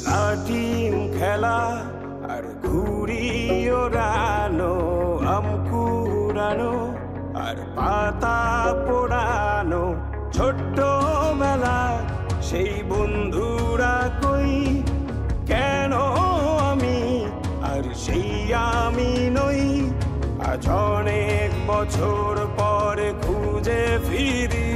লাটিম খেলা আর ঘুড়ি ওড়ানো, আম কুড়ানো আর পাতা পোড়ানো, ছোট্ট মেলা সেই বন্ধুরা কই, কেন আমি আর সেই আমি নই। আজ অনেক বছর পরে খুঁজে ফিরি,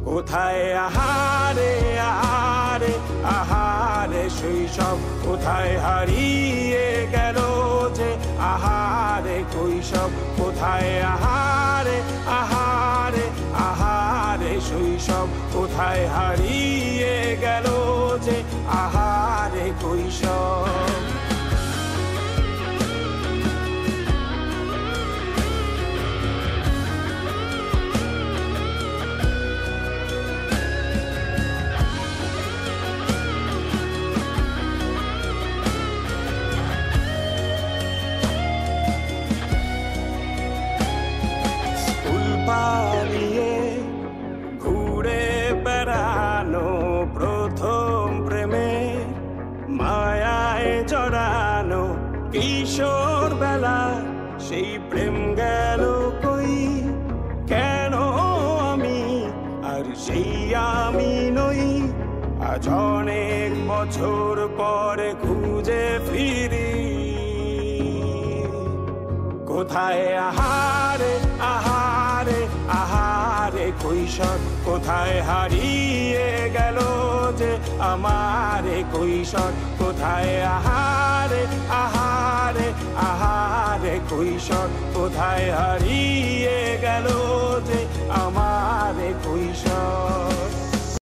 কোথায় আহারে আহারে আহারে শৈশব, কোথায় হারিয়ে গেল যে আহারে কৈশব, কোথায় আহারে আহারে আহারে শৈশব, কোথায় হারিয়ে গেল যে আহারে কৈশব। পালিয়ে ঘুরে বেড়ানো, প্রথম প্রেমে মায়ায় জড়ানো, কিশোর বেলা সেই প্রেম গেল কই, কেন আমি আর সেই আমি নই। আজ অনেক বছর পরে খুঁজে ফিরি, কোথায় আহারে আহারে আহারে কৈশোর, কোথায় হারিয়ে গেল যে আমারে কৈশোর, কোথায় আহারে আহারে আহারে কৈশোর, কোথায় হারিয়ে গেল যে আমারে কৈশোর।